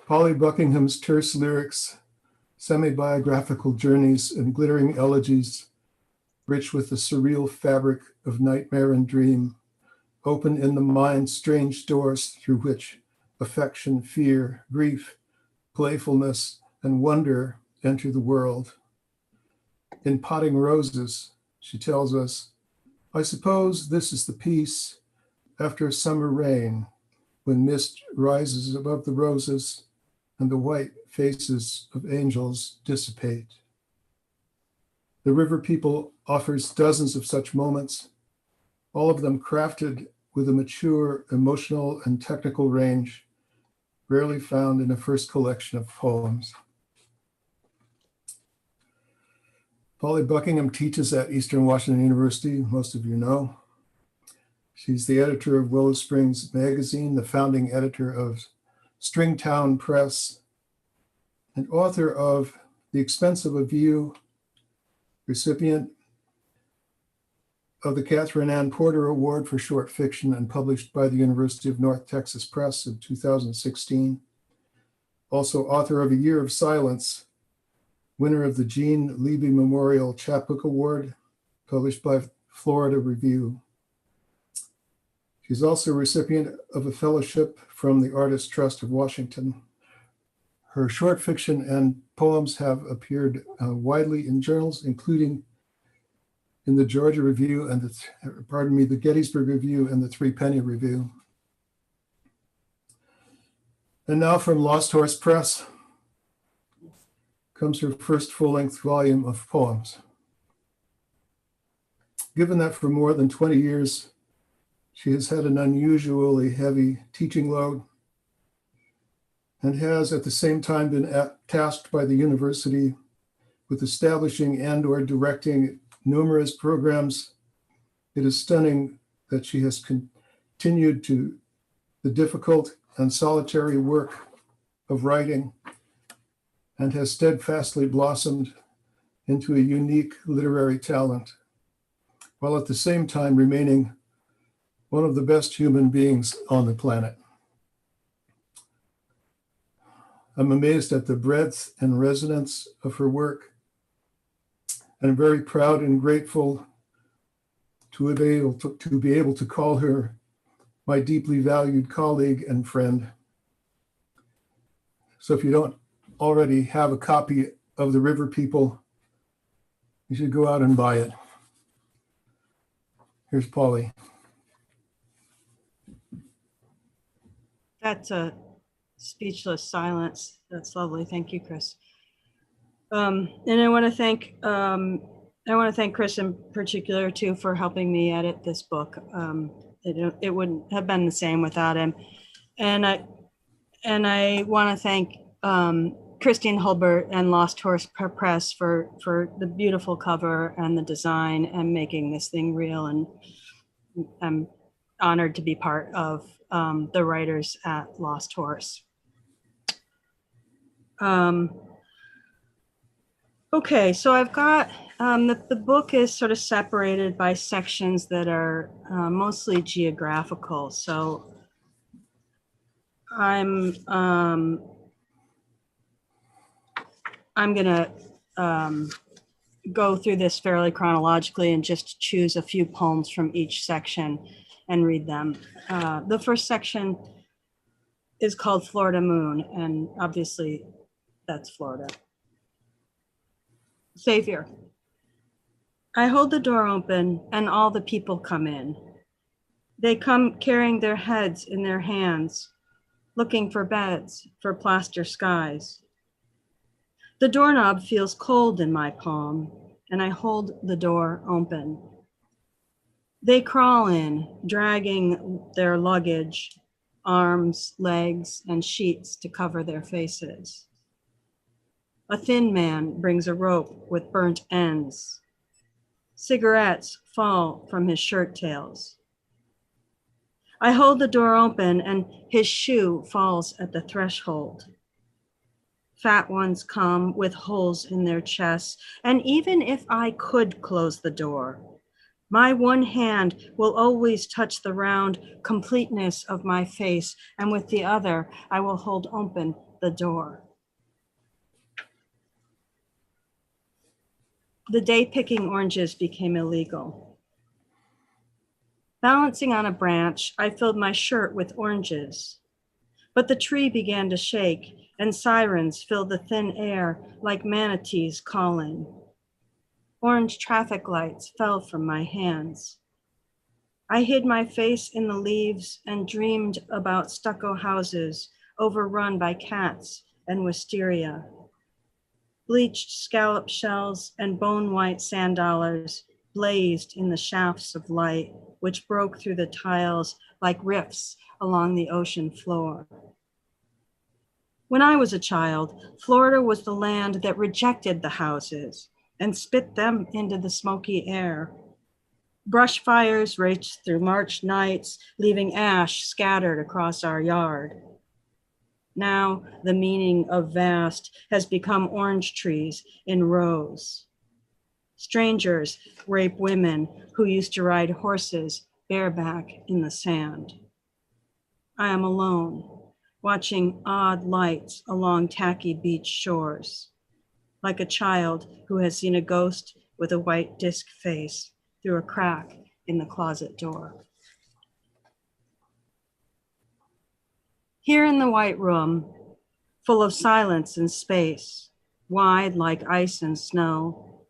Polly Buckingham's terse lyrics, semi-biographical journeys, and glittering elegies, rich with the surreal fabric of nightmare and dream, open in the mind strange doors through which affection, fear, grief, playfulness, and wonder enter the world. In Potting Roses, she tells us, I suppose this is the peace after summer rain, when mist rises above the roses and the white faces of angels dissipate. The River People offers dozens of such moments, all of them crafted with a mature emotional and technical range rarely found in a first collection of poems. Polly Buckingham teaches at Eastern Washington University, most of you know. She's the editor of Willow Springs Magazine, the founding editor of Stringtown Press, and author of The Expense of a View, recipient of the Catherine Ann Porter Award for Short Fiction and published by the University of North Texas Press in 2016. Also author of A Year of Silence, winner of the Jean Levy Memorial Chapbook Award, published by Florida Review. She's also a recipient of a fellowship from the Artists Trust of Washington. Her short fiction and poems have appeared widely in journals, including in the Georgia Review and the Gettysburg Review and the Three Penny Review. And now from Lost Horse Press comes her first full-length volume of poems. Given that for more than 20 years, she has had an unusually heavy teaching load and has at the same time been tasked by the university with establishing and/or directing numerous programs, it is stunning that she has continued to the difficult and solitary work of writing and has steadfastly blossomed into a unique literary talent, while at the same time remaining one of the best human beings on the planet. I'm amazed at the breadth and resonance of her work, and I'm very proud and grateful to be able to call her my deeply valued colleague and friend. So if you don't already have a copy of The River People, you should go out and buy it. Here's Polly. That's a speechless silence. That's lovely. Thank you, Chris. And I want to thank Chris in particular too for helping me edit this book. It wouldn't have been the same without him. And I want to thank Christine Hulbert and Lost Horse Press for the beautiful cover and the design and making this thing real. And I'm honored to be part of the writers at Lost Horse. Okay, so I've got, the book is sort of separated by sections that are mostly geographical. So I'm gonna go through this fairly chronologically and just choose a few poems from each section and read them. The first section is called Florida Moon, and obviously that's Florida. Savior. I hold the door open and all the people come in. They come carrying their heads in their hands, looking for beds, for plaster skies. The doorknob feels cold in my palm, and I hold the door open. They crawl in, dragging their luggage, arms, legs, and sheets to cover their faces. A thin man brings a rope with burnt ends. Cigarettes fall from his shirt tails. I hold the door open and his shoe falls at the threshold. Fat ones come with holes in their chests, and even if I could close the door, My one hand will always touch the round completeness of my face, and with the other, I will hold open the door. The day picking oranges became illegal. Balancing on a branch, I filled my shirt with oranges. But the tree began to shake, and sirens filled the thin air like manatees calling. Orange traffic lights fell from my hands. I hid my face in the leaves and dreamed about stucco houses overrun by cats and wisteria. Bleached scallop shells and bone-white sand dollars blazed in the shafts of light, which broke through the tiles like rifts along the ocean floor. When I was a child, Florida was the land that rejected the houses and spit them into the smoky air. Brush fires raged through March nights, leaving ash scattered across our yard. Now the meaning of vast has become orange trees in rows. Strangers rape women who used to ride horses bareback in the sand. I am alone, watching odd lights along tacky beach shores, like a child who has seen a ghost with a white disc face through a crack in the closet door. Here in the white room, full of silence and space, wide like ice and snow,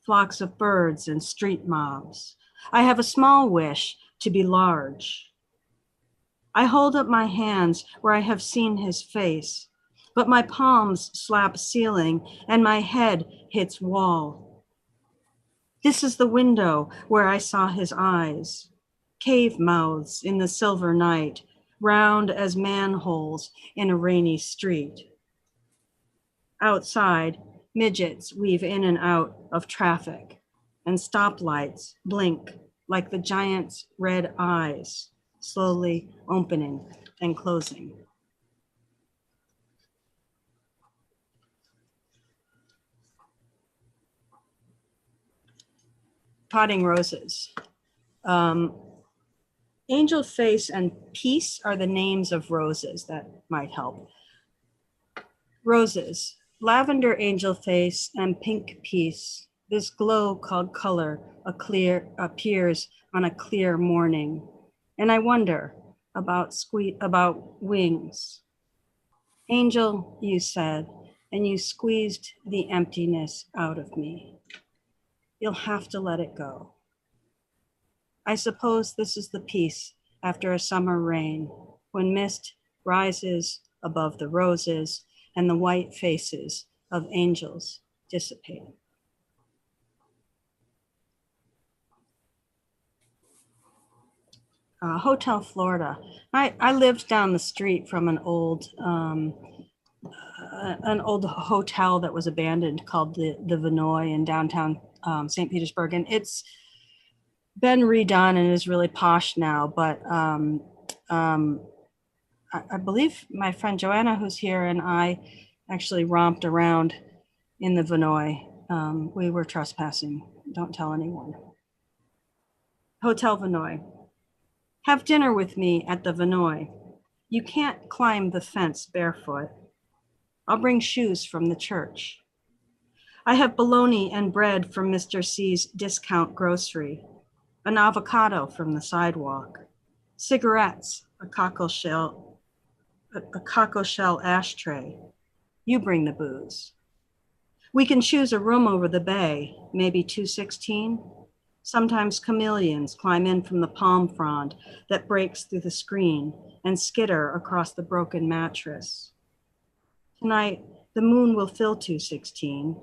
flocks of birds and street mobs, I have a small wish to be large. I hold up my hands where I have seen his face, but my palms slap ceiling and my head hits wall. This is the window where I saw his eyes, cave mouths in the silver night, round as manholes in a rainy street. Outside, midgets weave in and out of traffic, and stoplights blink like the giant's red eyes, slowly opening and closing. Potting roses. Angel Face and Peace are the names of roses that might help. Roses, lavender angel face and pink peace. This glow called color appears on a clear morning. And I wonder about wings. Angel, you said, and you squeezed the emptiness out of me. You'll have to let it go. I suppose this is the peace after a summer rain, when mist rises above the roses and the white faces of angels dissipate. Hotel Florida. I lived down the street from an old hotel that was abandoned called the Vinoy in downtown St. Petersburg, and it's been redone and is really posh now. But I believe my friend Joanna, who's here, and I actually romped around in the Vinoy. We were trespassing. Don't tell anyone. Hotel Vinoy. Have dinner with me at the Vinoy. You can't climb the fence barefoot. I'll bring shoes from the church. I have bologna and bread from Mr. C's discount grocery, an avocado from the sidewalk, cigarettes, a cockle shell ashtray. You bring the booze. We can choose a room over the bay, maybe 216. Sometimes chameleons climb in from the palm frond that breaks through the screen and skitter across the broken mattress. Tonight, the moon will fill 216,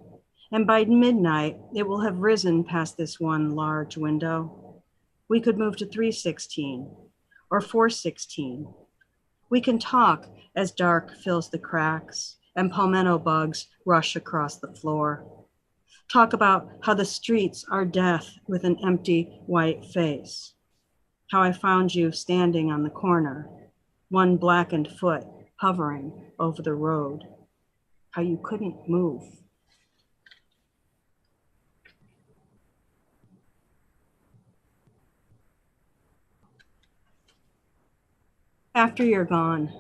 and by midnight, it will have risen past this one large window. We could move to 316 or 416. We can talk as dark fills the cracks and palmetto bugs rush across the floor. Talk about how the streets are death with an empty white face. How I found you standing on the corner, one blackened foot hovering over the road. How you couldn't move. After you're gone.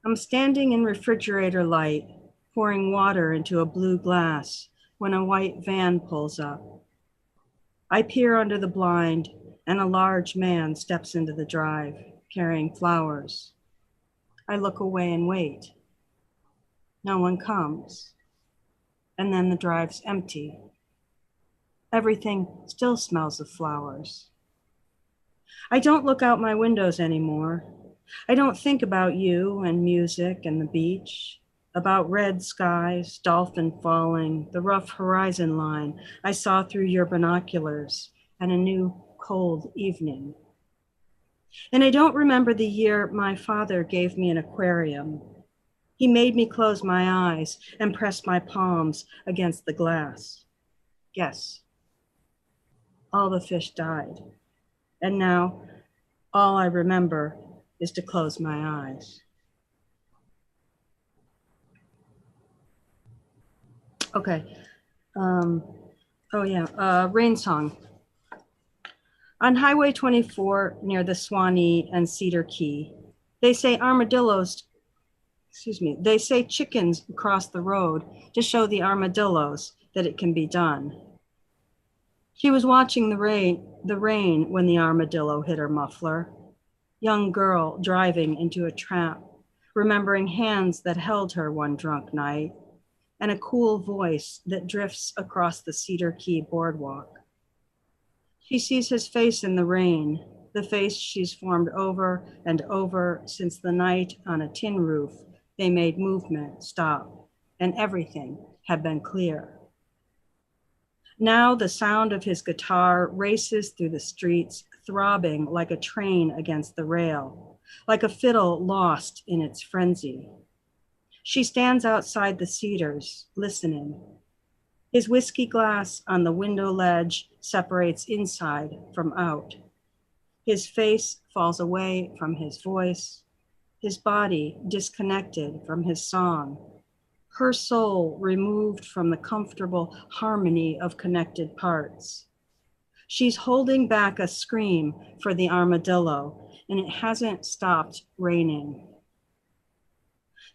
I'm standing in refrigerator light, pouring water into a blue glass when a white van pulls up. I peer under the blind and a large man steps into the drive, carrying flowers. I look away and wait. No one comes. And then the drive's empty. Everything still smells of flowers. I don't look out my windows anymore. I don't think about you and music and the beach, about red skies, dolphin falling, the rough horizon line I saw through your binoculars, and a new cold evening. And I don't remember the year my father gave me an aquarium. He made me close my eyes and press my palms against the glass. Guess. All the fish died. And now all I remember is to close my eyes. Okay. Rain Song. On Highway 24 near the Swanee and Cedar Key, they say they say chickens cross the road to show the armadillos that it can be done. She was watching the rain when the armadillo hit her muffler. Young girl driving into a trap, remembering hands that held her one drunk night, and a cool voice that drifts across the Cedar Key boardwalk. She sees his face in the rain, the face she's formed over and over since the night on a tin roof they made movement stop, and everything had been clear. Now the sound of his guitar races through the streets, throbbing like a train against the rail, like a fiddle lost in its frenzy. She stands outside the cedars, listening. His whiskey glass on the window ledge separates inside from out. His face falls away from his voice, his body disconnected from his song, her soul removed from the comfortable harmony of connected parts. She's holding back a scream for the armadillo, and it hasn't stopped raining.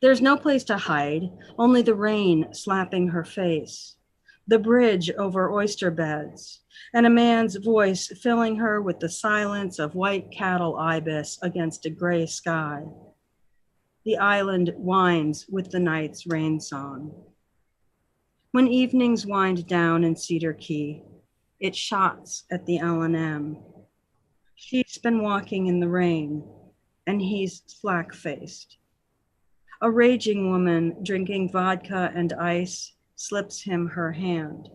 There's no place to hide, only the rain slapping her face, the bridge over oyster beds, and a man's voice filling her with the silence of white cattle ibis against a gray sky. The island winds with the night's rain song. When evenings wind down in Cedar Key, it shots at the L&M. She's been walking in the rain, and he's slack-faced. A raging woman drinking vodka and ice slips him her hand.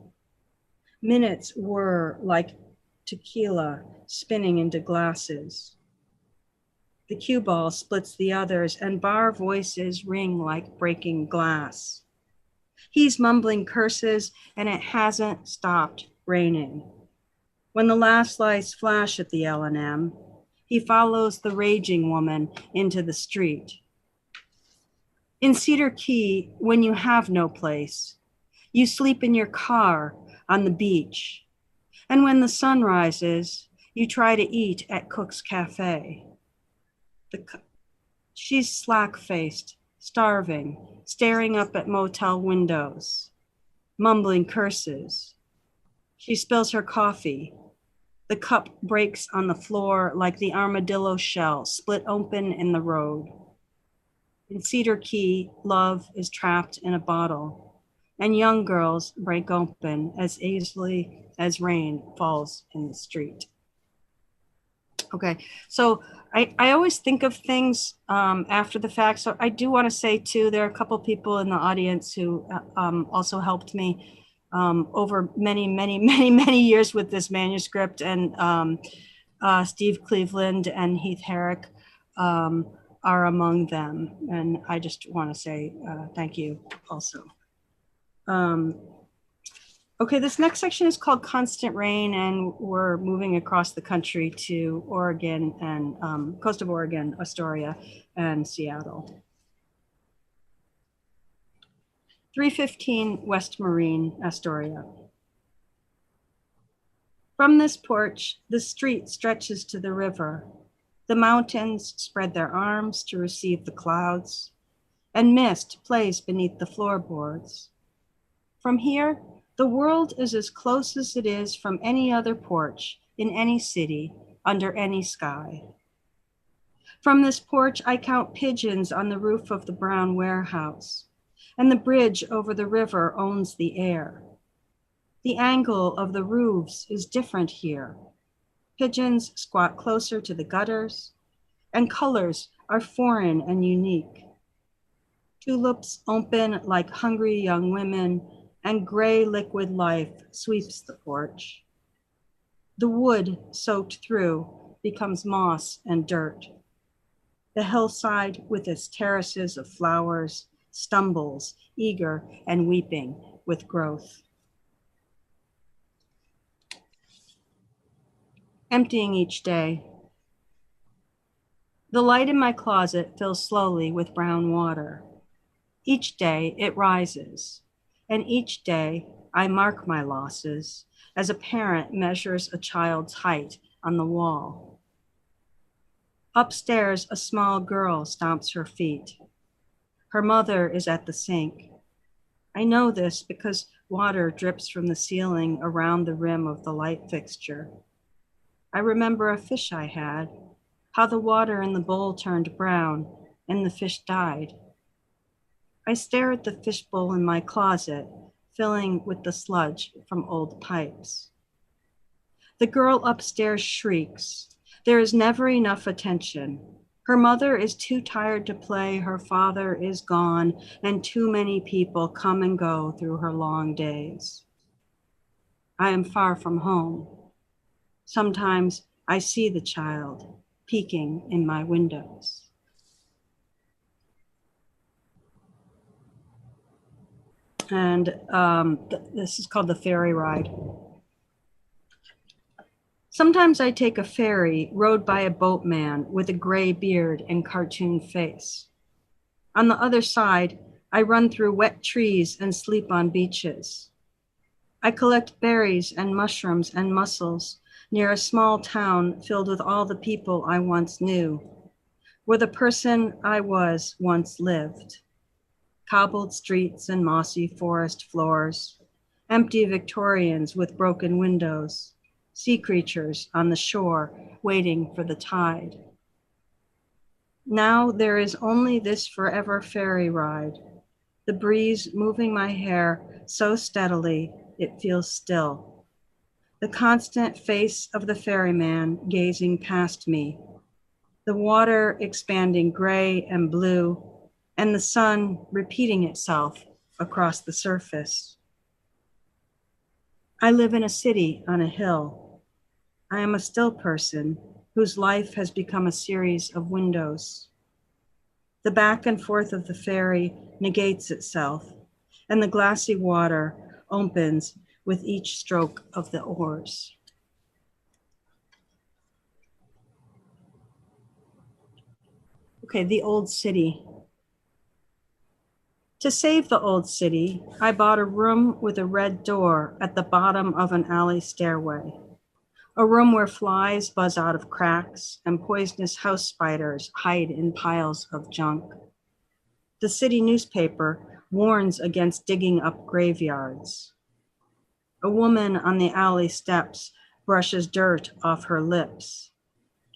Minutes whir like tequila spinning into glasses. The cue ball splits the others, and bar voices ring like breaking glass. He's mumbling curses, and it hasn't stopped raining. When the last lights flash at the L&M, he follows the raging woman into the street. In Cedar Key, when you have no place, you sleep in your car on the beach. And when the sun rises, you try to eat at Cook's Cafe. She's slack-faced, starving, staring up at motel windows, mumbling curses. She spills her coffee. The cup breaks on the floor like the armadillo shell split open in the road. In Cedar Key, love is trapped in a bottle, and young girls break open as easily as rain falls in the street. Okay, so I always think of things after the fact. So I do want to say too, there are a couple people in the audience who also helped me over many years with this manuscript, and Steve Cleveland and Heath Herrick are among them. And I just want to say thank you also. Okay, this next section is called Constant Rain, and we're moving across the country to Oregon and coast of Oregon, Astoria, and Seattle. 315 West Marine, Astoria. From this porch, the street stretches to the river. The mountains spread their arms to receive the clouds, and mist plays beneath the floorboards. From here, the world is as close as it is from any other porch in any city, under any sky. From this porch, I count pigeons on the roof of the brown warehouse, and the bridge over the river owns the air. The angle of the roofs is different here. Pigeons squat closer to the gutters, and colors are foreign and unique. Tulips open like hungry young women, and gray liquid life sweeps the porch. The wood soaked through becomes moss and dirt. The hillside with its terraces of flowers stumbles, eager and weeping with growth. Emptying each day. The light in my closet fills slowly with brown water. Each day it rises, and each day I mark my losses as a parent measures a child's height on the wall. Upstairs, a small girl stomps her feet. Her mother is at the sink. I know this because water drips from the ceiling around the rim of the light fixture. I remember a fish I had, how the water in the bowl turned brown and the fish died. I stare at the fishbowl in my closet, filling with the sludge from old pipes. The girl upstairs shrieks. There is never enough attention. Her mother is too tired to play, her father is gone, and too many people come and go through her long days. I am far from home. Sometimes I see the child peeking in my windows. And this is called the Ferry Ride. Sometimes I take a ferry rowed by a boatman with a gray beard and cartoon face. On the other side, I run through wet trees and sleep on beaches. I collect berries and mushrooms and mussels near a small town filled with all the people I once knew, where the person I was once lived. Cobbled streets and mossy forest floors, empty Victorians with broken windows, sea creatures on the shore waiting for the tide. Now there is only this forever ferry ride, the breeze moving my hair so steadily it feels still. The constant face of the ferryman gazing past me, the water expanding gray and blue, and the sun repeating itself across the surface. I live in a city on a hill. I am a still person whose life has become a series of windows. The back and forth of the ferry negates itself, and the glassy water opens with each stroke of the oars. Okay, the old city. To save the old city, I bought a room with a red door at the bottom of an alley stairway, a room where flies buzz out of cracks and poisonous house spiders hide in piles of junk. The city newspaper warns against digging up graveyards. A woman on the alley steps brushes dirt off her lips.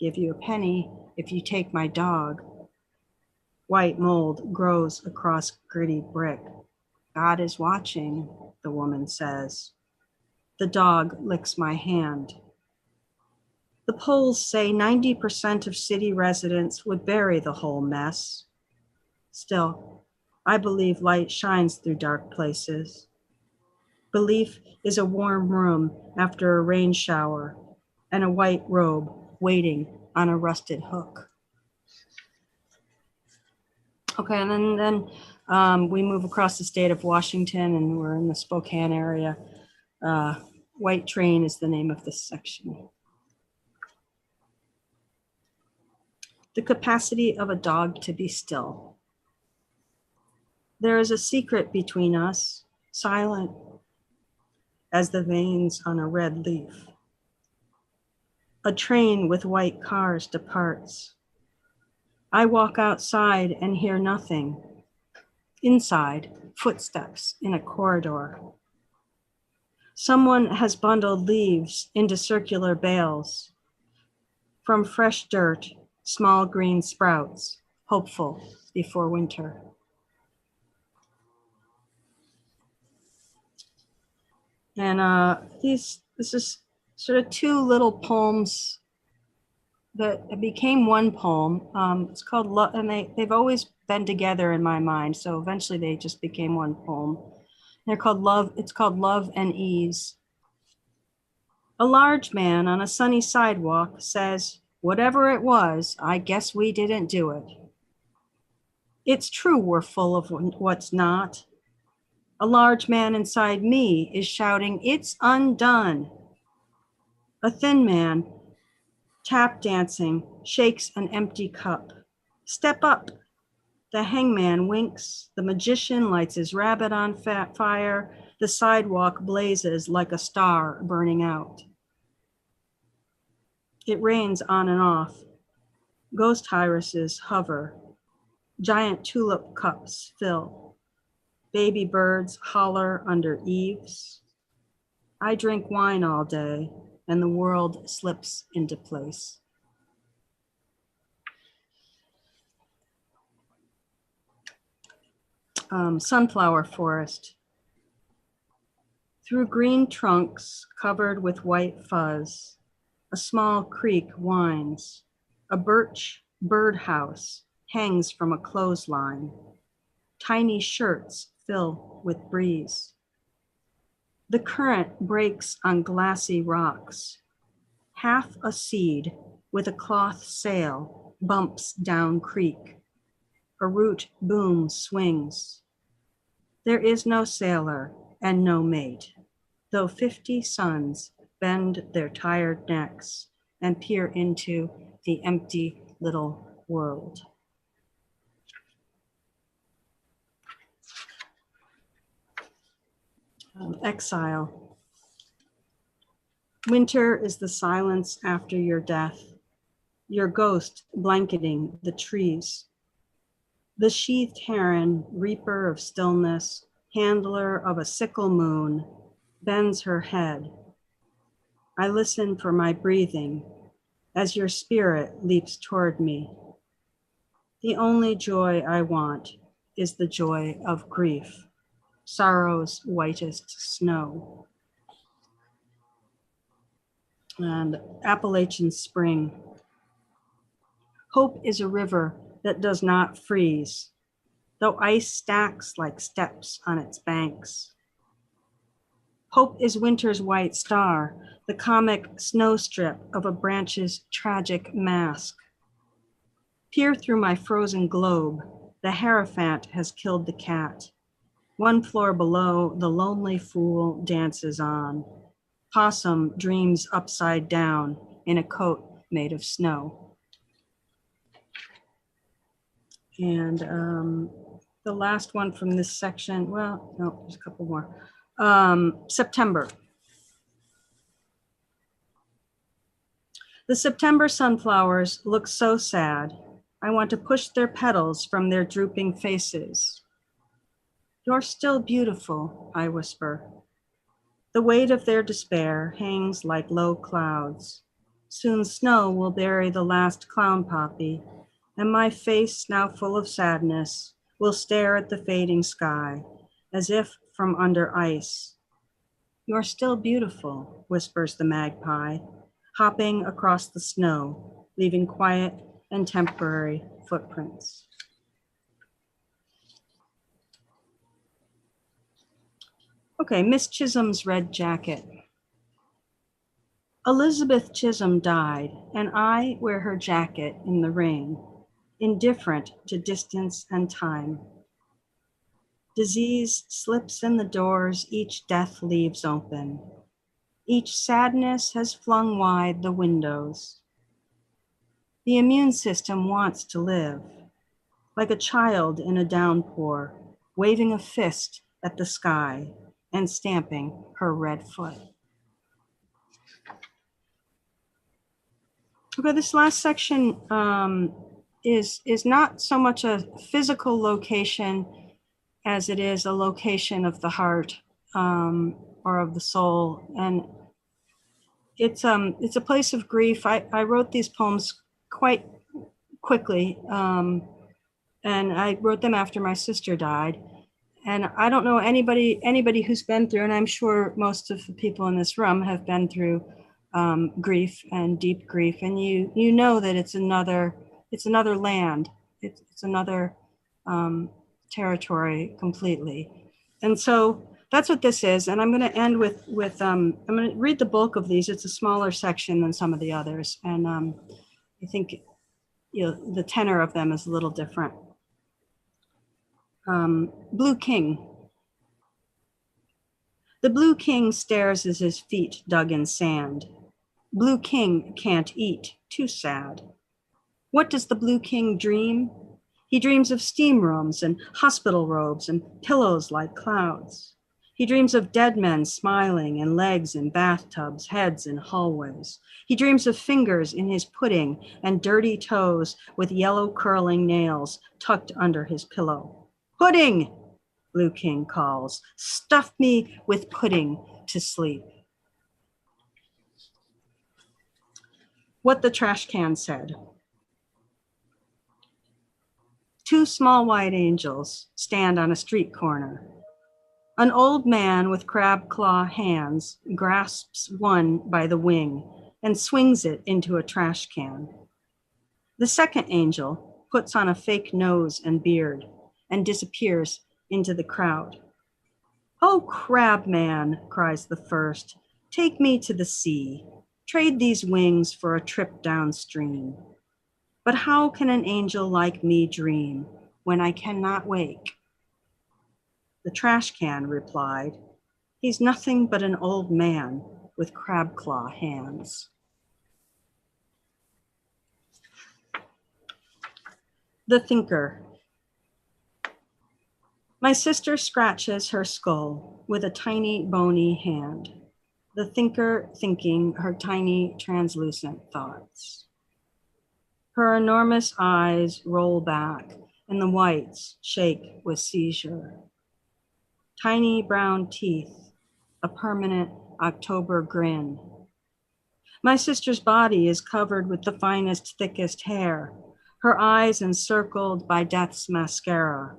Give you a penny if you take my dog. White mold grows across gritty brick. God is watching, the woman says. The dog licks my hand. The polls say 90% of city residents would bury the whole mess. Still, I believe light shines through dark places. Belief is a warm room after a rain shower and a white robe waiting on a rusted hook. Okay, and then we move across the state of Washington and we're in the Spokane area. White Train is the name of this section. The capacity of a dog to be still. There is a secret between us, silent as the veins on a red leaf. A train with white cars departs. I walk outside and hear nothing. Inside, footsteps in a corridor. Someone has bundled leaves into circular bales. From fresh dirt, small green sprouts, hopeful before winter. And this is sort of two little poems that became one poem. It's called Love, and they've always been together in my mind. So eventually they just became one poem. They're called Love. It's called Love and Ease. A large man on a sunny sidewalk says, "Whatever it was, I guess we didn't do it." It's true we're full of what's not. A large man inside me is shouting, "It's undone." A thin man, tap dancing, shakes an empty cup. "Step up." The hangman winks. The magician lights his rabbit on fire. The sidewalk blazes like a star burning out. It rains on and off. Ghost irises hover. Giant tulip cups fill. Baby birds holler under eaves. I drink wine all day, and the world slips into place. Sunflower forest. Through green trunks covered with white fuzz, a small creek winds. A birch birdhouse hangs from a clothesline. Tiny shirts fill with breeze. The current breaks on glassy rocks. Half a seed with a cloth sail bumps down creek. A root boom swings. There is no sailor and no mate, though 50 suns bend their tired necks and peer into the empty little world. Exile. Winter is the silence after your death, your ghost blanketing the trees. The sheathed heron, reaper of stillness, handler of a sickle moon, bends her head. I listen for my breathing as your spirit leaps toward me. The only joy I want is the joy of grief, sorrow's whitest snow. And Appalachian Spring. Hope is a river that does not freeze, though ice stacks like steps on its banks. Hope is winter's white star, the comic snow strip of a branch's tragic mask. Peer through my frozen globe, the hierophant has killed the cat. One floor below, the lonely fool dances on. Possum dreams upside down in a coat made of snow. And the last one from this section, well, no, there's a couple more. September. The September sunflowers look so sad. I want to push their petals from their drooping faces. You're still beautiful, I whisper. The weight of their despair hangs like low clouds. Soon snow will bury the last clown poppy, and my face, now full of sadness, will stare at the fading sky, as if from under ice. You're still beautiful, whispers the magpie, hopping across the snow, leaving quiet and temporary footprints. Okay, Miss Chisholm's red jacket. Elizabeth Chisholm died, and I wear her jacket in the rain, indifferent to distance and time. Disease slips in the doors each death leaves open. Each sadness has flung wide the windows. The immune system wants to live, like a child in a downpour, waving a fist at the sky and stamping her red foot. Okay, this last section is not so much a physical location as it is a location of the heart or of the soul. And it's a place of grief. I wrote these poems quite quickly, and I wrote them after my sister died. And I don't know anybody who's been through, and I'm sure most of the people in this room have been through grief and deep grief, and you know that it's another land, it's another territory completely. And so that's what this is. And I'm going to end with I'm going to read the bulk of these. It's a smaller section than some of the others, and I think the tenor of them is a little different. Blue King. The Blue King stares as his feet dug in sand. Blue King can't eat, too sad. What does the Blue King dream? He dreams of steam rooms and hospital robes and pillows like clouds. He dreams of dead men smiling and legs in bathtubs, heads in hallways. He dreams of fingers in his pudding and dirty toes with yellow curling nails tucked under his pillow. Pudding, Blue King calls. Stuff me with pudding to sleep. What the Trash Can Said. Two small white angels stand on a street corner. An old man with crab claw hands grasps one by the wing and swings it into a trash can. The second angel puts on a fake nose and beard and disappears into the crowd. Oh, crab man, cries the first, take me to the sea. Trade these wings for a trip downstream. But how can an angel like me dream when I cannot wake? The trash can replied, he's nothing but an old man with crab claw hands. The Thinker. My sister scratches her skull with a tiny bony hand. The thinker thinking her tiny translucent thoughts. Her enormous eyes roll back and the whites shake with seizure. Tiny brown teeth, a permanent October grin. My sister's body is covered with the finest, thickest hair, her eyes encircled by death's mascara.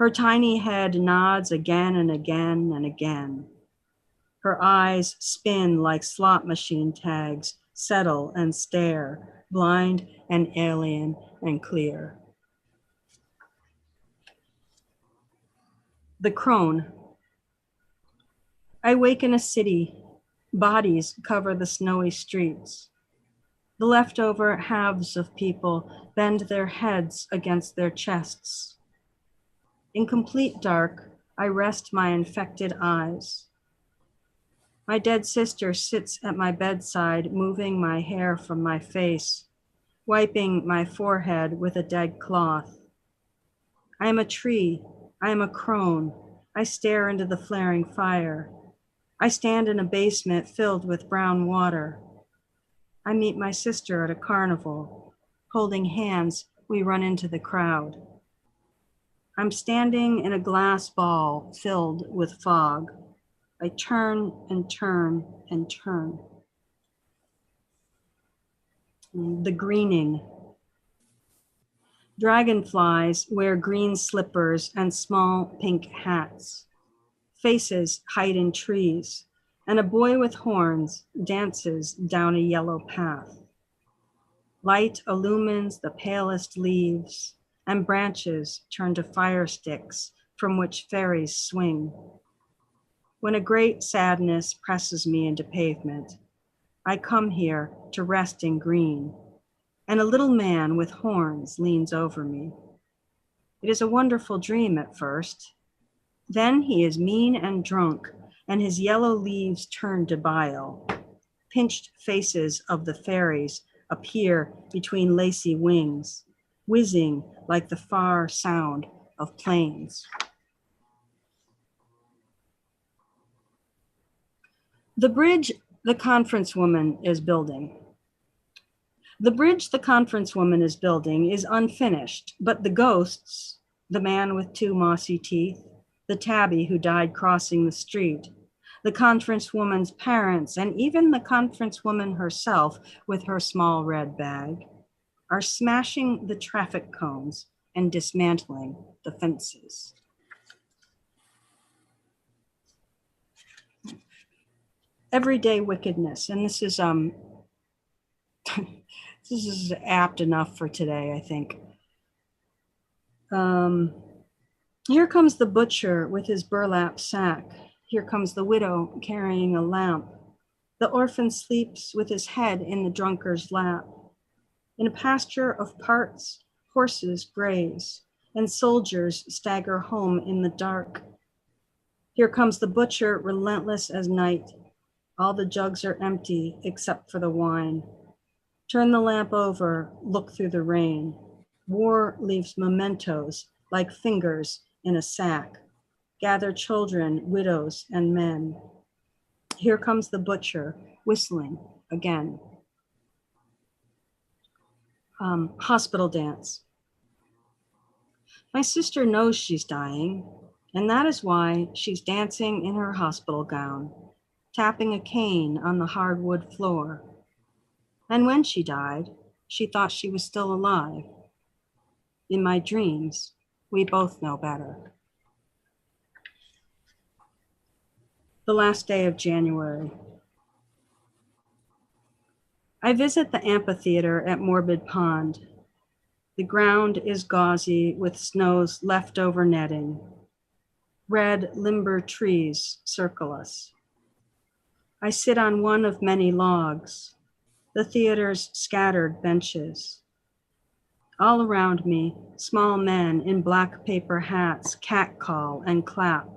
Her tiny head nods again and again and again. Her eyes spin like slot machine tags, settle and stare, blind and alien and clear. The Crone. I wake in a city. Bodies cover the snowy streets. The leftover halves of people bend their heads against their chests. In complete dark, I rest my infected eyes. My dead sister sits at my bedside, moving my hair from my face, wiping my forehead with a dead cloth. I am a tree. I am a crone. I stare into the flaring fire. I stand in a basement filled with brown water. I meet my sister at a carnival. Holding hands, we run into the crowd. I'm standing in a glass ball filled with fog. I turn and turn and turn. The Greening. Dragonflies wear green slippers and small pink hats. Faces hide in trees, and a boy with horns dances down a yellow path. Light illumines the palest leaves, and branches turn to fire sticks from which fairies swing. When a great sadness presses me into pavement, I come here to rest in green, and a little man with horns leans over me. It is a wonderful dream at first. Then he is mean and drunk, and his yellow leaves turn to bile. Pinched faces of the fairies appear between lacy wings, whizzing like the far sound of planes. The bridge the conference woman is building. The bridge the conference woman is building is unfinished, but the ghosts, the man with two mossy teeth, the tabby who died crossing the street, the conference woman's parents, and even the conference woman herself with her small red bag, are smashing the traffic cones and dismantling the fences. Everyday wickedness, and this is this is apt enough for today, I think. Here comes the butcher with his burlap sack. Here comes the widow carrying a lamp. The orphan sleeps with his head in the drunkard's lap. In a pasture of parts, horses graze, and soldiers stagger home in the dark. Here comes the butcher, relentless as night. All the jugs are empty except for the wine. Turn the lamp over, look through the rain. War leaves mementos like fingers in a sack. Gather children, widows, and men. Here comes the butcher, whistling again. Hospital dance. My sister knows she's dying, and that is why she's dancing in her hospital gown, tapping a cane on the hardwood floor. And when she died, she thought she was still alive. In my dreams, we both know better. The last day of January. I visit the amphitheater at Morbid Pond. The ground is gauzy with snow's leftover netting. Red limber trees circle us. I sit on one of many logs, the theater's scattered benches. All around me, small men in black paper hats catcall and clap.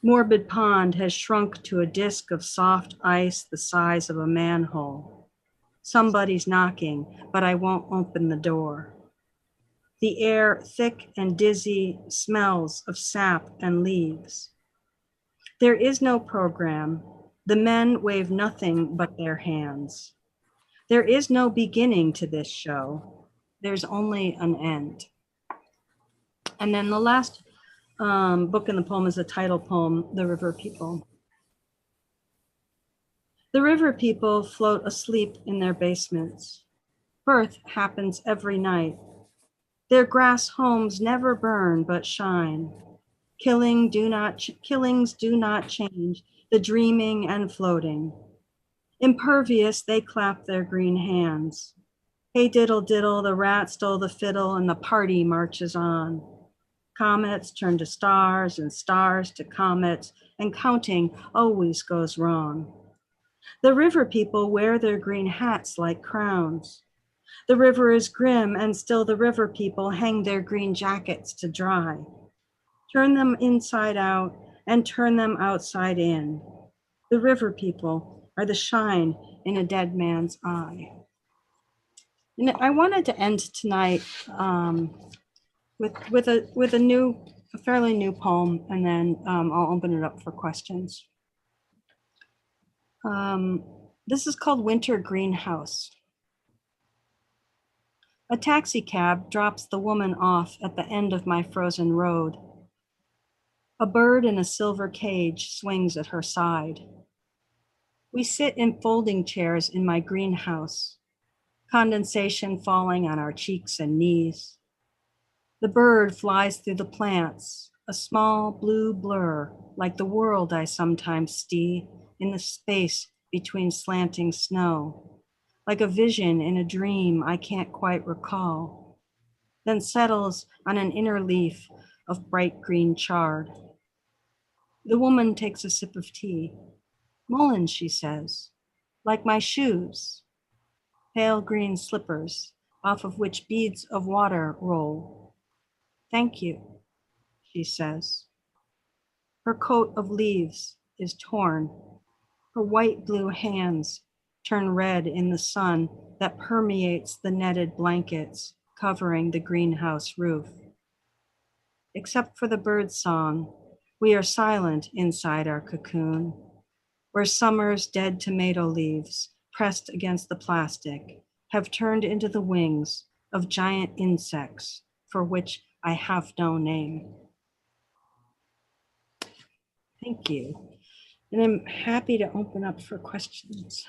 Morbid Pond has shrunk to a disk of soft ice the size of a manhole. Somebody's knocking, but I won't open the door. The air, thick and dizzy, smells of sap and leaves. There is no program. The men wave nothing but their hands. There is no beginning to this show. There's only an end. And then the last book in the poem is a title poem, The River People. The river people float asleep in their basements. Birth happens every night. Their grass homes never burn but shine. Killings do not change the dreaming and floating. Impervious, they clap their green hands. Hey diddle diddle, the rat stole the fiddle and the party marches on. Comets turn to stars and stars to comets, and counting always goes wrong. The river people wear their green hats like crowns. The river is grim, and still the river people hang their green jackets to dry. Turn them inside out and turn them outside in. The river people are the shine in a dead man's eye. And I wanted to end tonight with a fairly new poem, and then I'll open it up for questions. This is called Winter Greenhouse. A taxi cab drops the woman off at the end of my frozen road. A bird in a silver cage swings at her side. We sit in folding chairs in my greenhouse, condensation falling on our cheeks and knees. The bird flies through the plants, a small blue blur, like the world I sometimes see in the space between slanting snow, like a vision in a dream I can't quite recall, then settles on an inner leaf of bright green chard. The woman takes a sip of tea. Mullen, she says, like my shoes, pale green slippers, off of which beads of water roll. Thank you, she says. Her coat of leaves is torn. Her white blue hands turn red in the sun that permeates the netted blankets covering the greenhouse roof. Except for the bird's song, we are silent inside our cocoon, where summer's dead tomato leaves pressed against the plastic have turned into the wings of giant insects for which I have no name. Thank you. And I'm happy to open up for questions.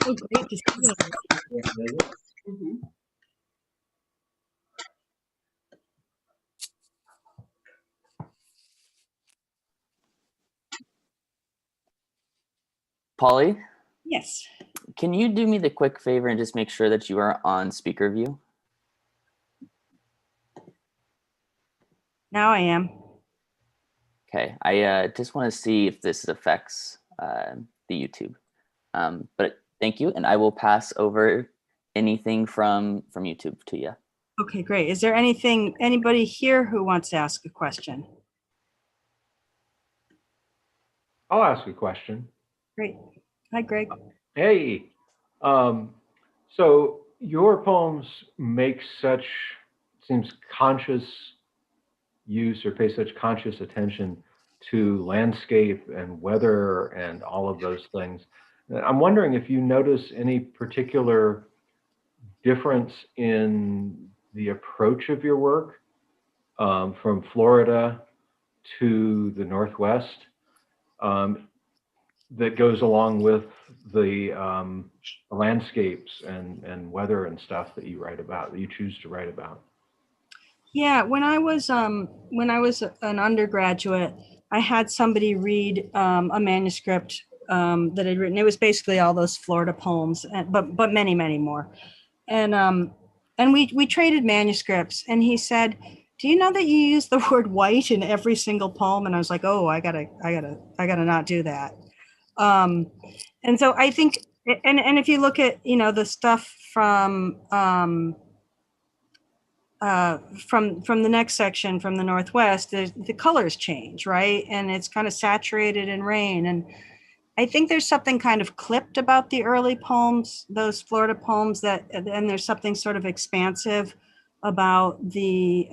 Oh, great to see you. Polly, Yes. can you do me the quick favor and just make sure that you are on speaker view? Now I am. Okay, I just want to see if this affects the YouTube. But thank you, and I will pass over anything from YouTube to you. Okay, great. Is there anybody here who wants to ask a question? I'll ask a question. Great. Hi, Greg. Hey, so your poems make such, seems conscious use or pay such conscious attention to landscape and weather and all of those things. I'm wondering if you notice any particular difference in the approach of your work from Florida to the Northwest that goes along with the landscapes and weather and stuff that you write about, that you choose to write about. Yeah, when I was an undergraduate, I had somebody read a manuscript that I'd written. It was basically all those Florida poems, but many, many more. And we traded manuscripts, and he said, "Do you know that you use the word white in every single poem?" And I was like, "Oh, I gotta not do that." And so I think, and if you look at the stuff from the next section from the Northwest, the colors change, right? And it's kind of saturated in rain. And I think there's something kind of clipped about the early poems, those Florida poems, and there's something sort of expansive about the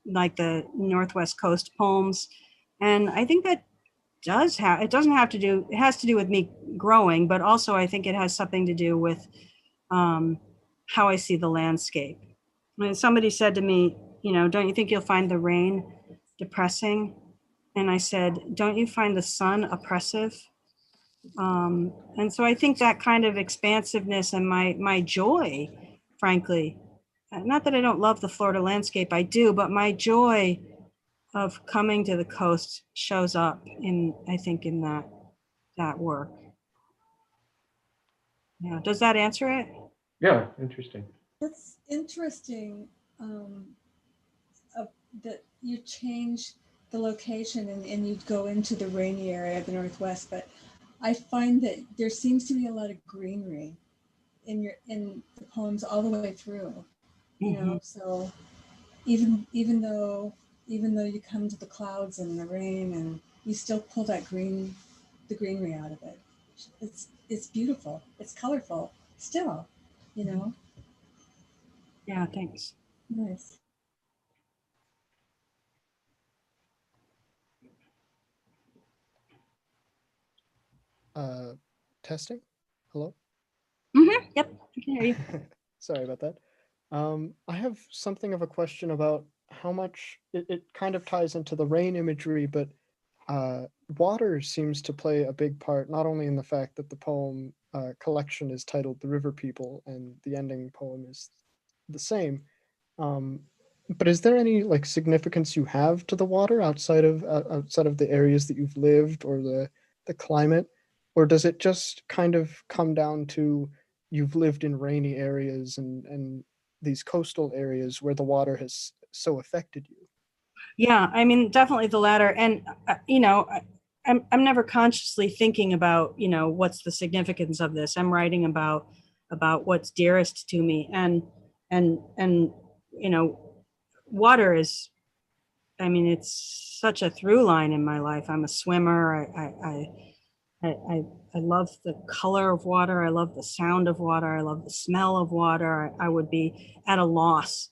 like the Northwest Coast poems. And I think that it has to do with me growing, but also I think it has something to do with how I see the landscape. When somebody said to me, don't you think you'll find the rain depressing? And I said, don't you find the sun oppressive? And so I think that kind of expansiveness and my joy, frankly, not that I don't love the Florida landscape, I do, but my joy of coming to the coast shows up I think in that work. Yeah, does that answer it? Yeah, interesting. That's interesting that you change the location and you go into the rainy area of the Northwest, but I find that there seems to be a lot of greenery in the poems all the way through. So even though you come to the clouds and the rain, and you still pull the greenery out of it. It's beautiful. It's colorful still, Yeah, thanks. Nice. Testing? Hello? Yep, I can hear you. Sorry about that. I have something of a question about how much it kind of ties into the rain imagery, but water seems to play a big part, not only in the fact that the poem collection is titled The River People and the ending poem is the same. But is there any significance you have to the water outside of the areas that you've lived or the climate? Or does it just kind of come down to you've lived in rainy areas and these coastal areas where the water has so affected you? Yeah, I mean, definitely the latter. And, I'm never consciously thinking about, what's the significance of this. I'm writing about what's dearest to me. And water is, it's such a through line in my life. I'm a swimmer. I love the color of water. I love the sound of water. I love the smell of water. I would be at a loss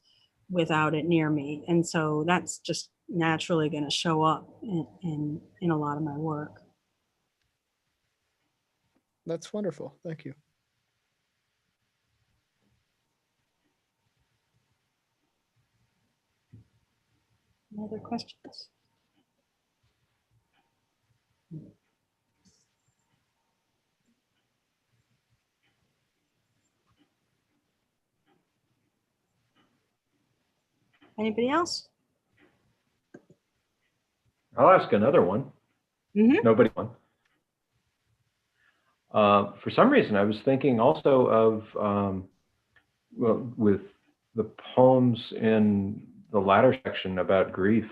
without it near me. And so that's just naturally going to show up in a lot of my work. That's wonderful. Thank you. Any other questions? Anybody else? I'll ask another one. Mhm. Nobody won. For some reason, I was thinking also of, well, with the poems in the latter section about grief.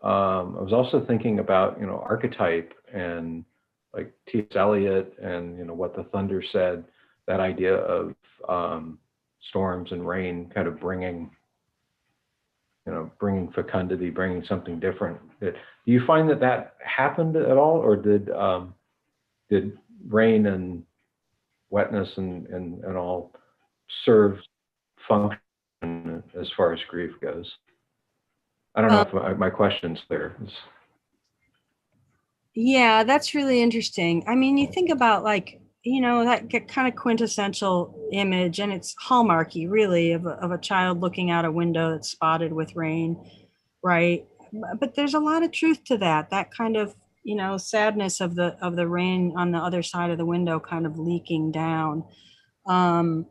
I was also thinking about, archetype and like T.S. Eliot and, what the thunder said, that idea of storms and rain kind of bringing fecundity, bringing something different. Do you find that happened at all, or did rain and wetness and all serve function as far as grief goes? I don't know if my question's clear. Yeah, that's really interesting. I mean, you think about that kind of quintessential image, and it's hallmarky really of a child looking out a window that's spotted with rain, right? But there's a lot of truth to that kind of, sadness of the rain on the other side of the window kind of leaking down. And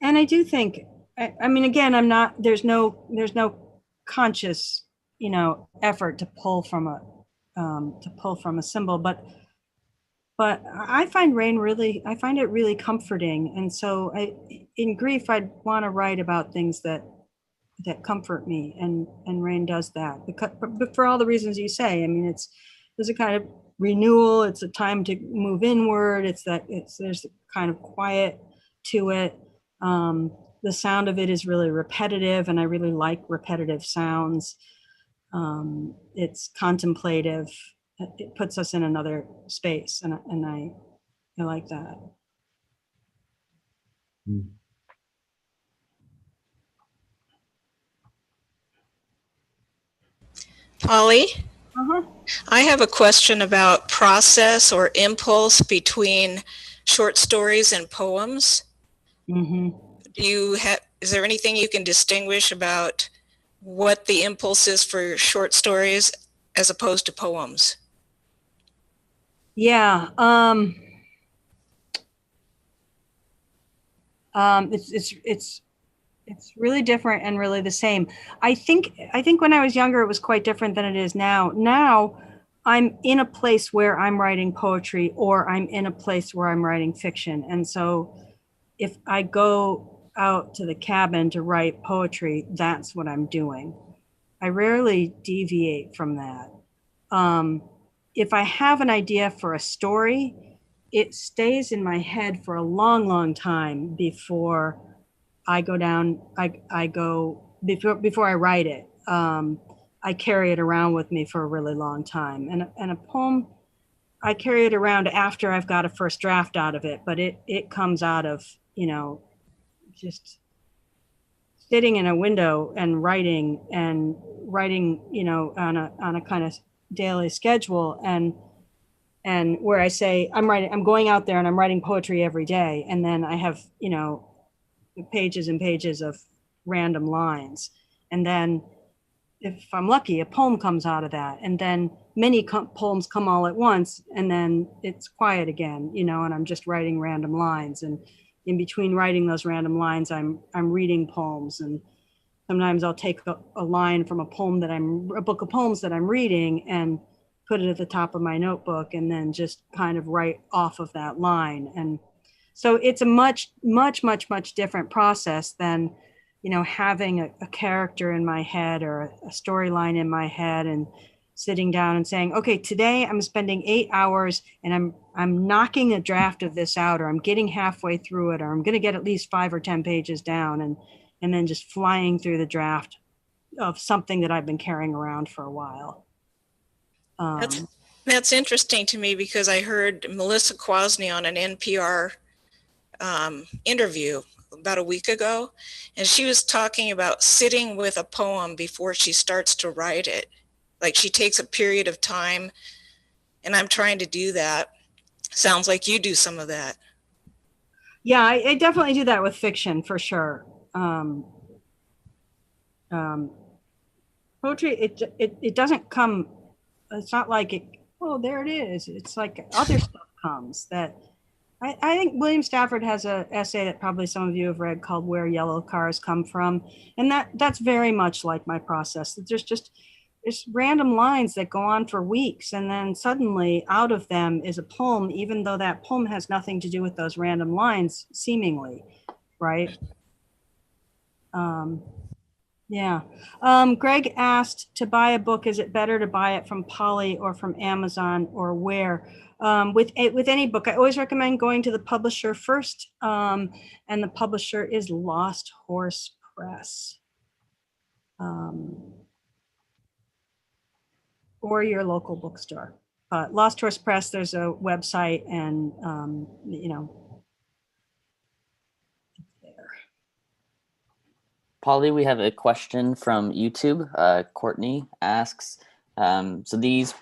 I do think, I mean, again, there's no conscious, effort to pull from a symbol, but I find it really comforting. And so in grief, I'd want to write about things that comfort me, and rain does that, but for all the reasons you say. I mean, there's a kind of renewal. It's a time to move inward. There's a kind of quiet to it. The sound of it is really repetitive, and I really like repetitive sounds. It's contemplative. It puts us in another space, and I like that. Polly, Uh-huh. I have a question about process or impulse between short stories and poems. Mm-hmm. Is there anything you can distinguish about what the impulse is for short stories as opposed to poems? Yeah. It's really different and really the same. I think when I was younger, it was quite different than it is now. Now I'm in a place where I'm writing poetry, or I'm in a place where I'm writing fiction. And so if I go out to the cabin to write poetry, that's what I'm doing. I rarely deviate from that. If I have an idea for a story, it stays in my head for a long, long time before I go down. Before I write it. I carry it around with me for a really long time. And a poem, I carry it around after I've got a first draft out of it, but it comes out of, just sitting in a window and writing, on a kind of daily schedule, and where I say I'm going out there and I'm writing poetry every day, and then I have pages and pages of random lines, and then if I'm lucky, a poem comes out of that, and then many poems come all at once, and then it's quiet again, and I'm just writing random lines, and in between writing those random lines, I'm reading poems, and sometimes I'll take a line from a book of poems that I'm reading and put it at the top of my notebook, and then just kind of write off of that line. And so it's a much, much, much, much different process than, having a character in my head or a storyline in my head and sitting down and saying, okay, today I'm spending 8 hours and I'm knocking a draft of this out, or I'm getting halfway through it, or I'm going to get at least 5 or 10 pages down, and then just flying through the draft of something that I've been carrying around for a while. That's interesting to me, because I heard Melissa Kwasny on an NPR interview about a week ago, and she was talking about sitting with a poem before she starts to write it. Like she takes a period of time, and I'm trying to do that. Sounds like you do some of that. Yeah, I definitely do that with fiction for sure. Poetry, it doesn't come, it's not like it, oh, there it is. It's like other stuff comes that, I think William Stafford has an essay that probably some of you have read called Where Yellow Cars Come From. And that's very much like my process. There's random lines that go on for weeks, and then suddenly out of them is a poem, even though that poem has nothing to do with those random lines, seemingly, right? Yeah. Greg asked, to buy a book, is it better to buy it from Polly or from Amazon, or where? With any book, I always recommend going to the publisher first, and the publisher is Lost Horse Press. Or your local bookstore. Lost Horse Press, there's a website, and there. Polly, we have a question from YouTube. Courtney asks, so these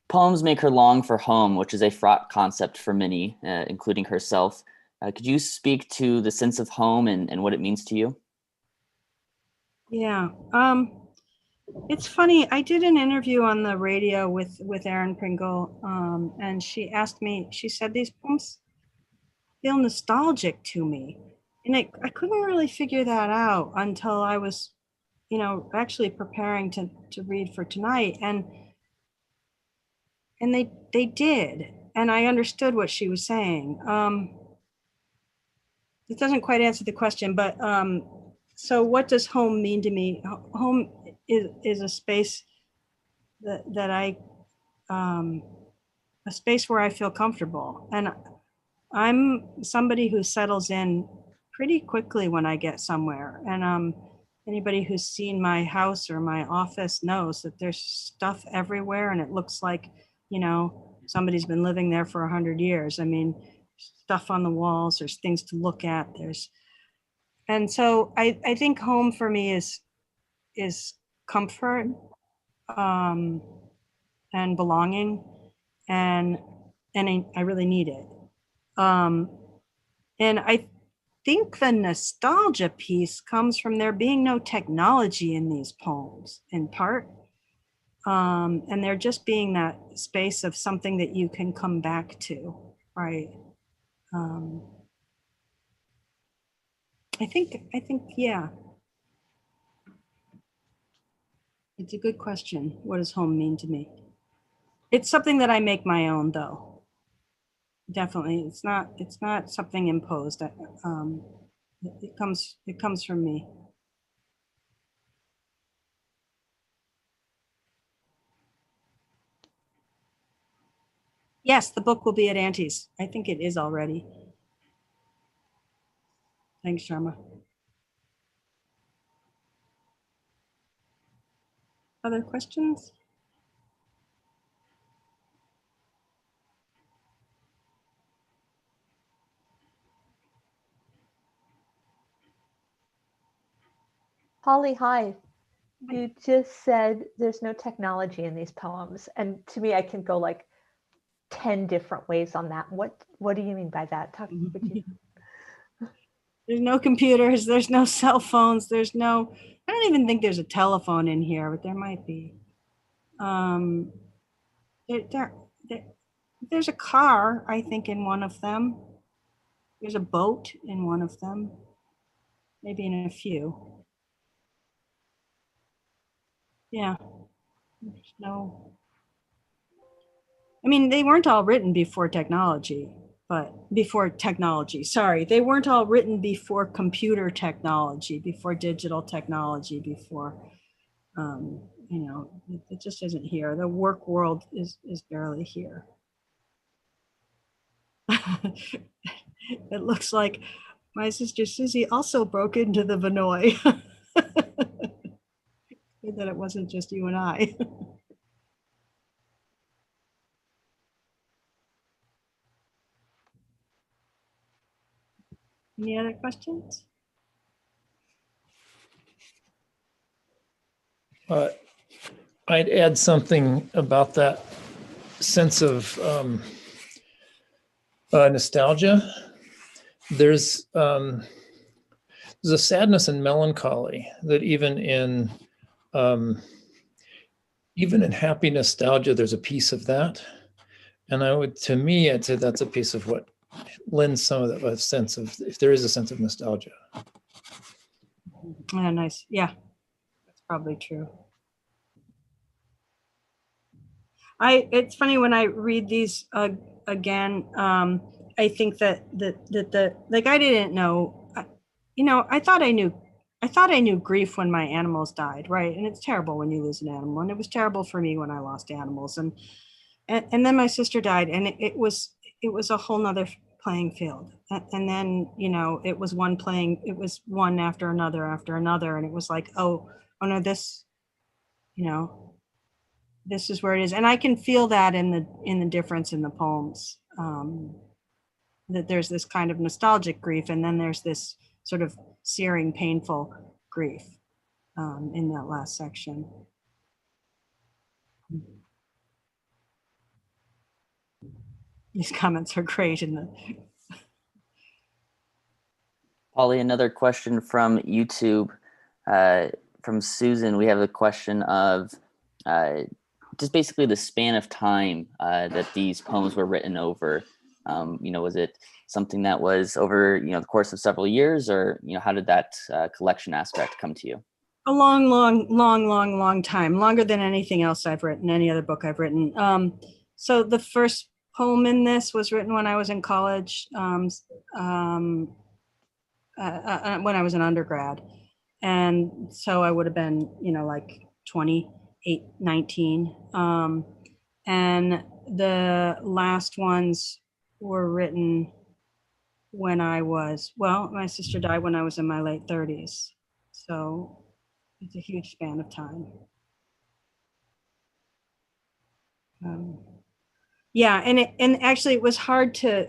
poems make her long for home, which is a fraught concept for many, including herself. Could you speak to the sense of home and what it means to you? Yeah. It's funny. I did an interview on the radio with Erin Pringle, and she asked me, she said, these poems feel nostalgic to me. And I couldn't really figure that out until I was, actually preparing to read for tonight. And they did. And I understood what she was saying. It doesn't quite answer the question, but so what does home mean to me? Home is a space that I, a space where I feel comfortable. And I'm somebody who settles in pretty quickly when I get somewhere. And anybody who's seen my house or my office knows that there's stuff everywhere, and it looks like, somebody's been living there for 100 years. I mean, stuff on the walls, there's things to look at, and so I think home for me is comfort, and belonging, and I really need it. And I think the nostalgia piece comes from there being no technology in these poems, in part. And there just being that space of something that you can come back to, right? I think, yeah. It's a good question. What does home mean to me? It's something that I make my own, though. Definitely, it's not something imposed. It comes from me. Yes, the book will be at Auntie's. I think it is already. Thanks, Sharma. Other questions? Holly, hi. You just said there's no technology in these poems. And to me, I can go like 10 different ways on that. What do you mean by that? There's no computers, there's no cell phones, I don't even think there's a telephone in here, but there might be. There's a car, I think, in one of them. There's a boat in one of them, maybe in a few. Yeah, there's no. I mean, they weren't all written before technology, sorry. They weren't all written before computer technology, before digital technology, before, it just isn't here. The work world is barely here. It looks like my sister Susie also broke into the Vinoy. Good that it wasn't just you and I. Any other questions? I'd add something about that sense of nostalgia. There's a sadness and melancholy that even in happy nostalgia, there's a piece of that. And to me, I'd say that's a piece of what lends some of that a sense of, if there is a sense of nostalgia. Yeah, nice. Yeah, that's probably true. It's funny when I read these again, I think that like I didn't know, I thought I knew grief when my animals died, right? And it's terrible when you lose an animal, and it was terrible for me when I lost animals, and then my sister died, and it was a whole nother playing field, and then it was one after another, and it was like, oh no, this this is where it is, and I can feel that in the difference in the poems, that there's this kind of nostalgic grief, and then there's this sort of searing, painful grief in that last section. These comments are great in the Polly, another question from YouTube, from Susan. We have a question of just basically the span of time that these poems were written over. Was it something that was over, the course of several years, or, how did that collection aspect come to you? A long time, longer than anything else I've written, any other book I've written. So the first poem in this was written when I was in college, when I was an undergrad. And so I would have been, like 28, 19. And the last ones were written when my sister died when I was in my late 30s. So it's a huge span of time. Yeah, and actually it was hard to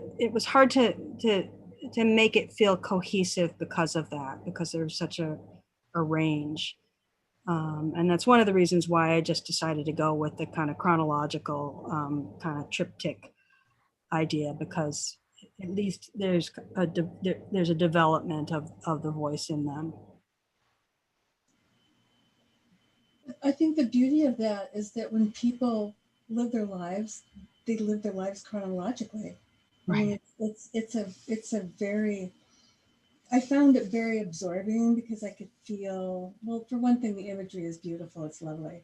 make it feel cohesive because of that, because there's such a range. And that's one of the reasons why I just decided to go with the kind of chronological kind of triptych idea, because at least there's a development of the voice in them. I think the beauty of that is that when people live their lives, they live their lives chronologically. Right. I mean, it's a very, I found it very absorbing, because I could feel, well, for one thing, the imagery is beautiful, it's lovely,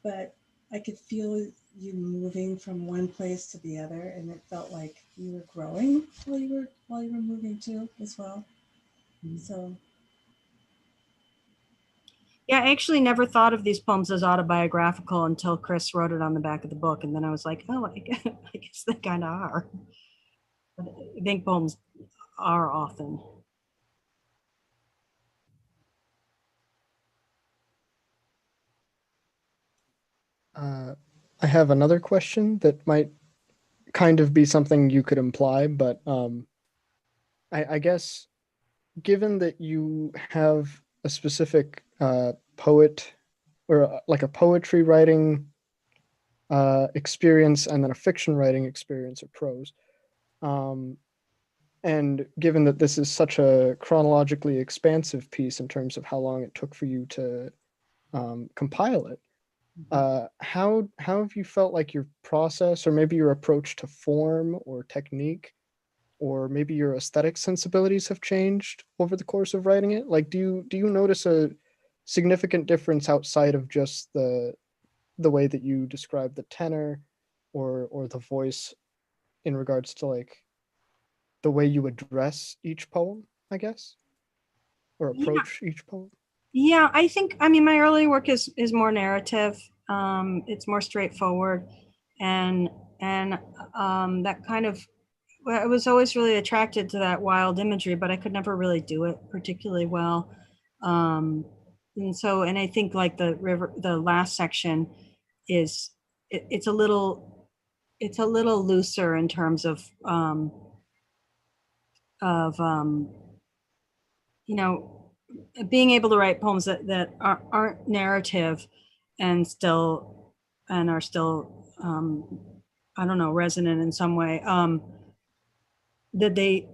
but I could feel you moving from one place to the other, and it felt like you were growing while you were moving too, as well. Mm-hmm. So. Yeah, I actually never thought of these poems as autobiographical until Chris wrote it on the back of the book. And then I was like, oh, I guess they kind of are. But I think poems are often. I have another question that might kind of be something you could imply, but I guess given that you have a specific poet or like a poetry writing experience and then a fiction writing experience or prose, and given that this is such a chronologically expansive piece in terms of how long it took for you to compile it, how have you felt like your process, or maybe your approach to form or technique, or maybe your aesthetic sensibilities have changed over the course of writing it? Like, do you notice a significant difference outside of just the way that you describe the tenor or the voice in regards to like the way you address each poem, I guess, or approach each poem? Yeah, I mean, my early work is more narrative. It's more straightforward, and that kind of, I was always really attracted to that wild imagery, but I could never really do it particularly well. And I think like the last section is, it's a little looser in terms of you know, being able to write poems that aren't narrative and are still, I don't know, resonant in some way, that they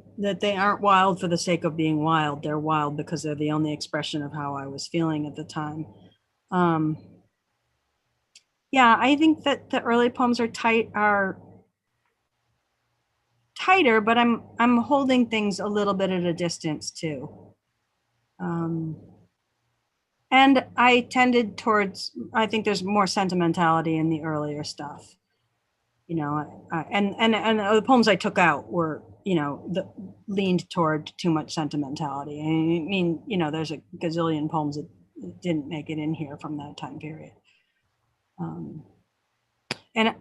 aren't wild for the sake of being wild. They're wild because they're the only expression of how I was feeling at the time. Yeah, I think that the early poems are tighter, but I'm holding things a little bit at a distance too. And I tended towards, I think there's more sentimentality in the earlier stuff. You know, and the poems I took out were, you know, leaned toward too much sentimentality. I mean, you know, there's a gazillion poems that didn't make it in here from that time period. And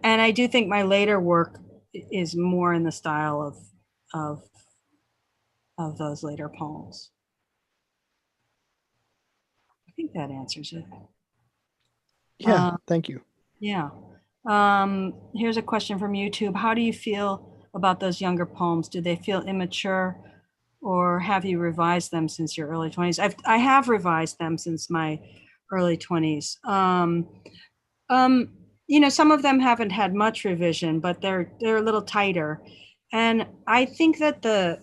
I do think my later work is more in the style of those later poems. I think that answers it. Yeah, thank you. Yeah. Here's a question from YouTube. How do you feel about those younger poems? Do they feel immature, or have you revised them since your early 20s? I have revised them since my early 20s. You know, some of them haven't had much revision, but they're a little tighter. And I think that the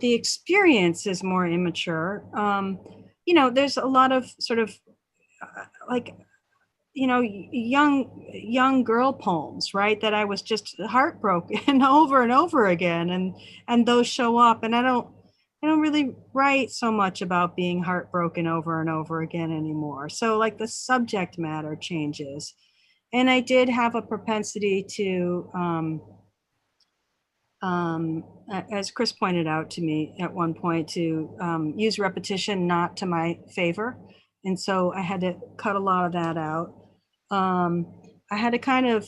experience is more immature. You know, there's a lot of sort of like, you know, young girl poems, right? That I was just heartbroken over and over again, and those show up, and I don't really write so much about being heartbroken over and over again anymore. So like the subject matter changes, and I did have a propensity to, as Chris pointed out to me at one point, to use repetition not to my favor, and so I had to cut a lot of that out. I had to kind of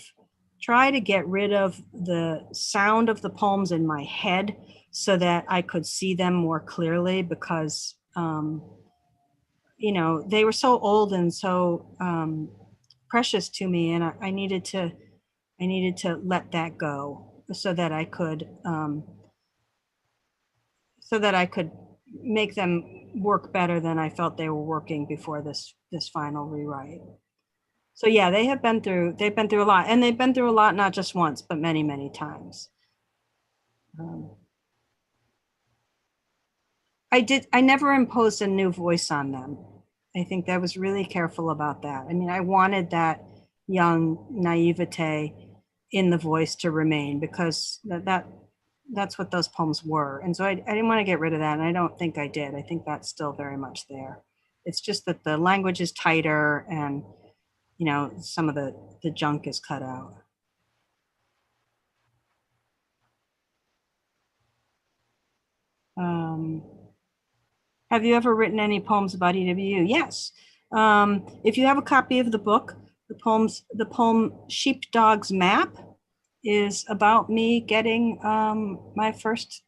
try to get rid of the sound of the poems in my head so that I could see them more clearly, because, you know, they were so old and so precious to me, and I needed to let that go so that I could make them work better than I felt they were working before this final rewrite. So yeah, they've been through a lot, and they've been through a lot, not just once, but many, many times. I never imposed a new voice on them. I think I was really careful about that. I mean, I wanted that young naivete in the voice to remain, because that's what those poems were. And so I didn't want to get rid of that, and I don't think I did. I think that's still very much there. It's just that the language is tighter, and you know, some of the junk is cut out. Have you ever written any poems about EWU? Yes. If you have a copy of the book, the poem Sheepdogs Map is about me getting my first,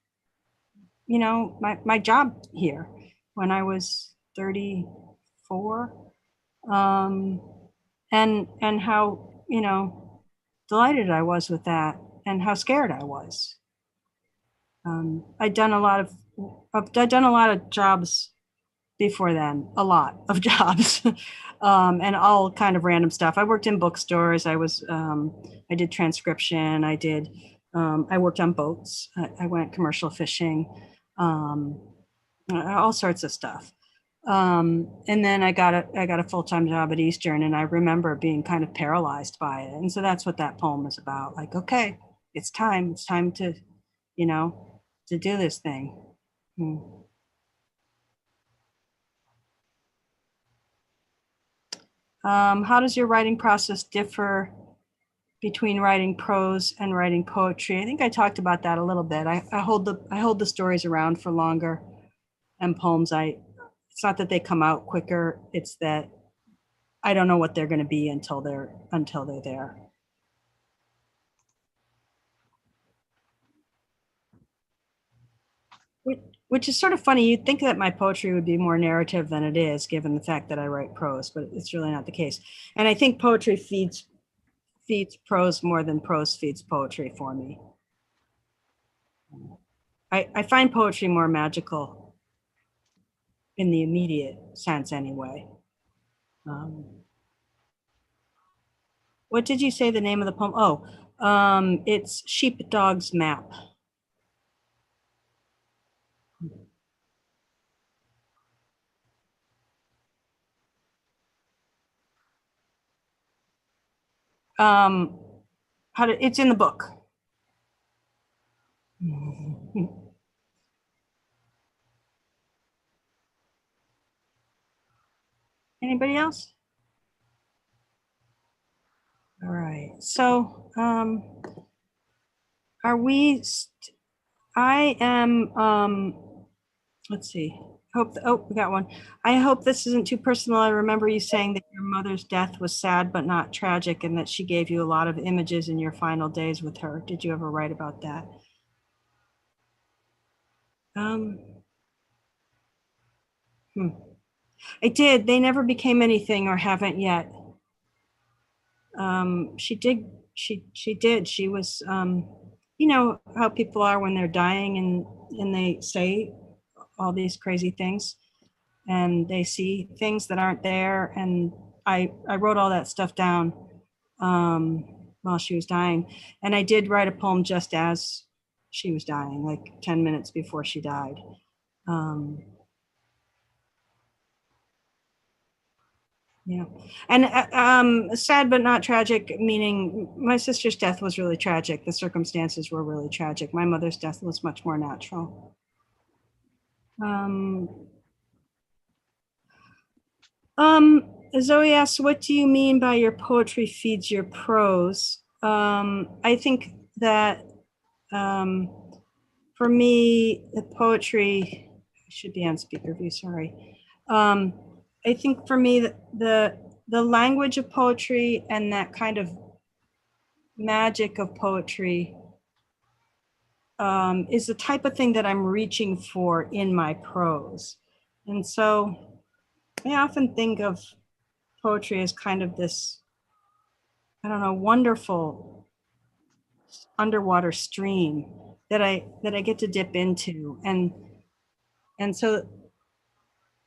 you know, my job here when I was 34. And how, you know, delighted I was with that, and how scared I was. I'd done a lot of jobs before then, a lot of jobs, and all kind of random stuff. I worked in bookstores. I did transcription. I worked on boats. I went commercial fishing, all sorts of stuff. And then I got a full-time job at Eastern, and I remember being kind of paralyzed by it. And so that's what that poem is about. Like, okay, it's time to, you know, to do this thing. How does your writing process differ between writing prose and writing poetry? I think I talked about that a little bit. I hold the stories around for longer, and poems, it's not that they come out quicker, it's that I don't know what they're going to be until they're there. Which is sort of funny. You'd think that my poetry would be more narrative than it is, given the fact that I write prose, but it's really not the case. And I think poetry feeds prose more than prose feeds poetry for me. I find poetry more magical. in the immediate sense anyway. What did you say the name of the poem? Oh, it's Sheepdogs Map. It's in the book. Anybody else? All right, so are we, I am, let's see, oh, we got one. I hope this isn't too personal. I remember you saying that your mother's death was sad but not tragic, and that she gave you a lot of images in your final days with her. Did you ever write about that? I did. They never became anything, or haven't yet. She did. She was, you know how people are when they're dying, and they say all these crazy things, and they see things that aren't there. And I wrote all that stuff down while she was dying. And I did write a poem just as she was dying, like 10 minutes before she died. Yeah, and sad but not tragic, meaning my sister's death was really tragic. The circumstances were really tragic. My mother's death was much more natural. Zoe asks, what do you mean by your poetry feeds your prose? I think that for me, the poetry, I should be on speaker view, sorry. I think for me, the language of poetry and that kind of magic of poetry is the type of thing that I'm reaching for in my prose. And so I often think of poetry as kind of this, I don't know, wonderful underwater stream that I get to dip into. And so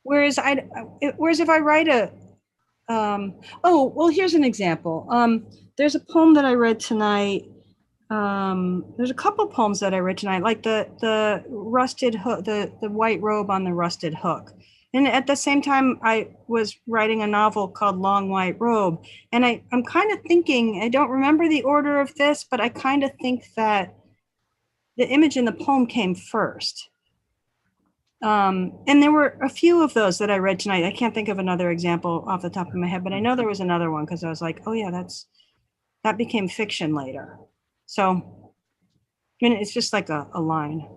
whereas if I write a, oh, well, here's an example. There's a poem that I read tonight. There's a couple poems that I read tonight, like the rusted hook, the white robe on the rusted hook. And at the same time, I was writing a novel called Long White Robe. And I'm kind of thinking, I don't remember the order of this, but I kind of think that the image in the poem came first. And there were a few of those that I read tonight. I can't think of another example off the top of my head, but I know there was another one because I was like, oh yeah, that became fiction later. So, and it's just like a line.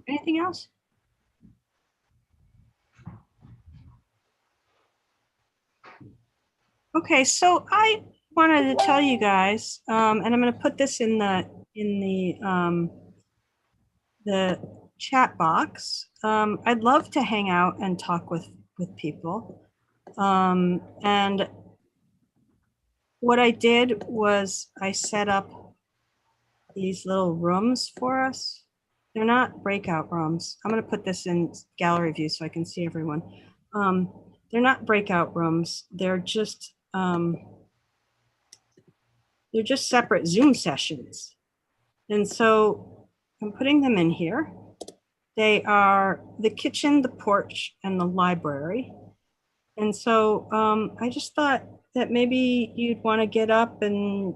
Anything else? Okay, so I wanted to tell you guys, and I'm going to put this in the chat box. I'd love to hang out and talk with people. And what I did was I set up these little rooms for us. They're not breakout rooms. I'm going to put this in gallery view so I can see everyone. They're not breakout rooms. They're just separate Zoom sessions. And so I'm putting them in here. They are the kitchen, the porch, and the library. And so I just thought that maybe you'd want to get up and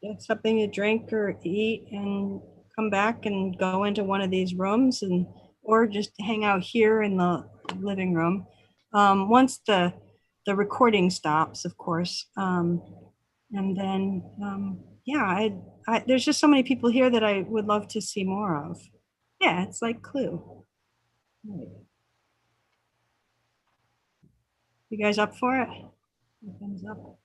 get something to drink or eat and come back and go into one of these rooms, and or just hang out here in the living room. Once the recording stops, of course. And then, yeah, there's just so many people here that I would love to see more of. Yeah, it's like Clue. Right. You guys up for it? Thumbs up.